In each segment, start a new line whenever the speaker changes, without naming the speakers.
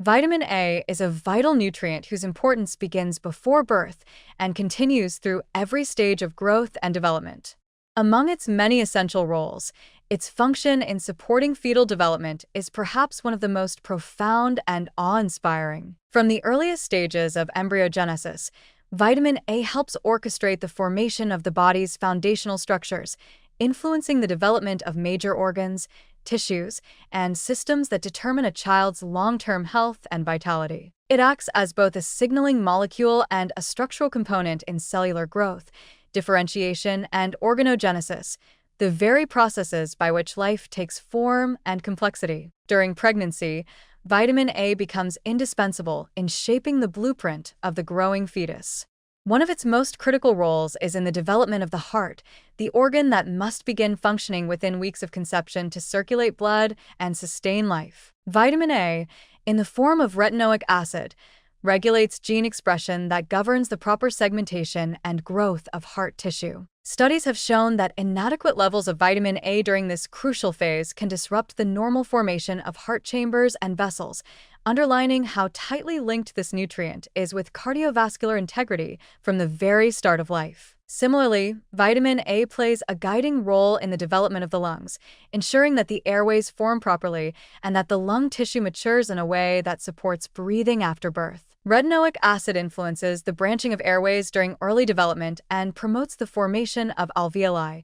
Vitamin A is a vital nutrient whose importance begins before birth and continues through every stage of growth and development. Among its many essential roles, its function in supporting fetal development is perhaps one of the most profound and awe-inspiring. From the earliest stages of embryogenesis, vitamin A helps orchestrate the formation of the body's foundational structures, influencing the development of major organs, tissues, and systems that determine a child's long-term health and vitality. It acts as both a signaling molecule and a structural component in cellular growth, differentiation, and organogenesis, the very processes by which life takes form and complexity. During pregnancy, vitamin A becomes indispensable in shaping the blueprint of the growing fetus. One of its most critical roles is in the development of the heart, the organ that must begin functioning within weeks of conception to circulate blood and sustain life. Vitamin A, in the form of retinoic acid, regulates gene expression that governs the proper segmentation and growth of heart tissue. Studies have shown that inadequate levels of vitamin A during this crucial phase can disrupt the normal formation of heart chambers and vessels, underlining how tightly linked this nutrient is with cardiovascular integrity from the very start of life. Similarly, vitamin A plays a guiding role in the development of the lungs, ensuring that the airways form properly and that the lung tissue matures in a way that supports breathing after birth. Retinoic acid influences the branching of airways during early development and promotes the formation of alveoli,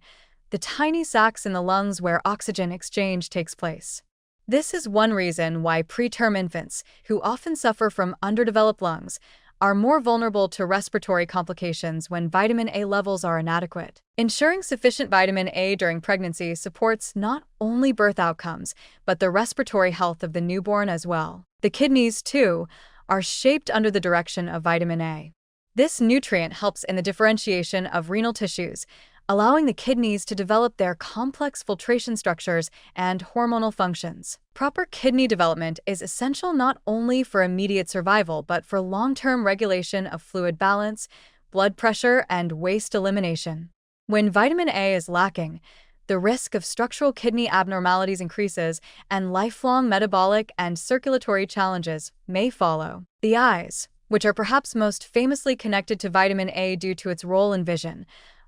the tiny sacs in the lungs where oxygen exchange takes place. This is one reason why preterm infants, who often suffer from underdeveloped lungs, are more vulnerable to respiratory complications when vitamin A levels are inadequate. Ensuring sufficient vitamin A during pregnancy supports not only birth outcomes, but the respiratory health of the newborn as well. The kidneys, too, are shaped under the direction of vitamin A. This nutrient helps in the differentiation of renal tissues, allowing the kidneys to develop their complex filtration structures and hormonal functions. Proper kidney development is essential not only for immediate survival, but for long-term regulation of fluid balance, blood pressure, and waste elimination. When vitamin A is lacking, the risk of structural kidney abnormalities increases, and lifelong metabolic and circulatory challenges may follow. The eyes, which are perhaps most famously connected to vitamin A due to its role in vision,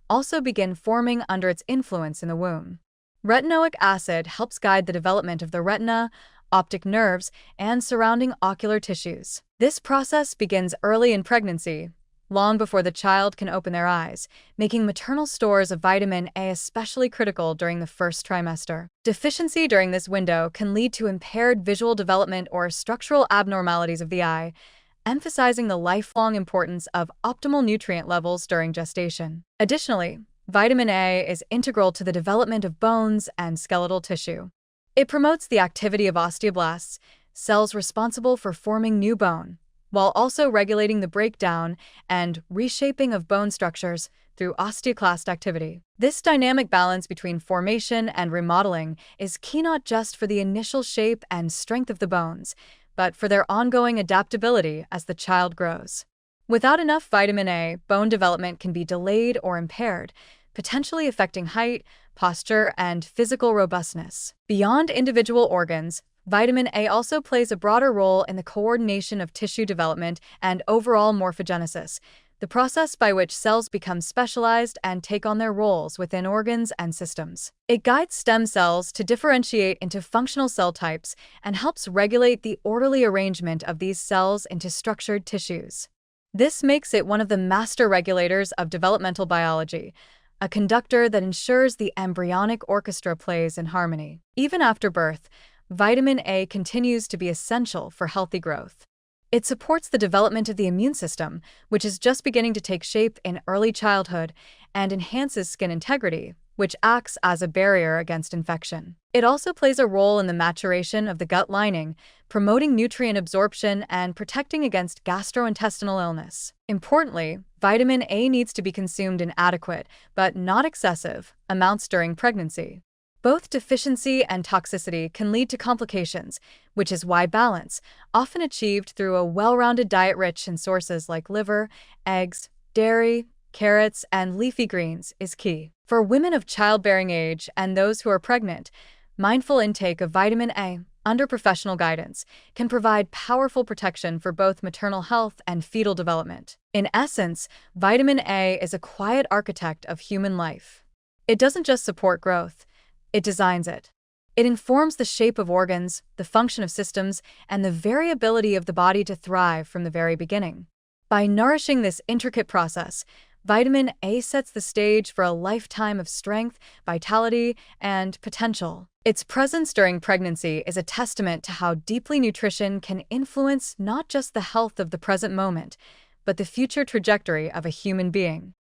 also begin forming under its influence in the womb. Retinoic acid helps guide the development of the retina, optic nerves, and surrounding ocular tissues. This process begins early in pregnancy, long before the child can open their eyes, making maternal stores of vitamin A especially critical during the first trimester. Deficiency during this window can lead to impaired visual development or structural abnormalities of the eye, emphasizing the lifelong importance of optimal nutrient levels during gestation. Additionally, vitamin A is integral to the development of bones and skeletal tissue. It promotes the activity of osteoblasts, cells responsible for forming new bone, while also regulating the breakdown and reshaping of bone structures through osteoclast activity. This dynamic balance between formation and remodeling is key not just for the initial shape and strength of the bones, but for their ongoing adaptability as the child grows. Without enough vitamin A, bone development can be delayed or impaired, potentially affecting height, posture, and physical robustness. Beyond individual organs, vitamin A also plays a broader role in the coordination of tissue development and overall morphogenesis, the process by which cells become specialized and take on their roles within organs and systems. It guides stem cells to differentiate into functional cell types and helps regulate the orderly arrangement of these cells into structured tissues. This makes it one of the master regulators of developmental biology, a conductor that ensures the embryonic orchestra plays in harmony. Even after birth, vitamin A continues to be essential for healthy growth. It supports the development of the immune system, which is just beginning to take shape in early childhood, and enhances skin integrity, which acts as a barrier against infection. It also plays a role in the maturation of the gut lining, promoting nutrient absorption and protecting against gastrointestinal illness. Importantly, vitamin A needs to be consumed in adequate, but not excessive, amounts during pregnancy. Both deficiency and toxicity can lead to complications, which is why balance, often achieved through a well-rounded diet rich in sources like liver, eggs, dairy, carrots, and leafy greens, is key. For women of childbearing age and those who are pregnant, mindful intake of vitamin A, under professional guidance, can provide powerful protection for both maternal health and fetal development. In essence, vitamin A is a quiet architect of human life. It doesn't just support growth, it designs it. It informs the shape of organs, the function of systems, and the variability of the body to thrive from the very beginning. By nourishing this intricate process, vitamin A sets the stage for a lifetime of strength, vitality, and potential. Its presence during pregnancy is a testament to how deeply nutrition can influence not just the health of the present moment, but the future trajectory of a human being.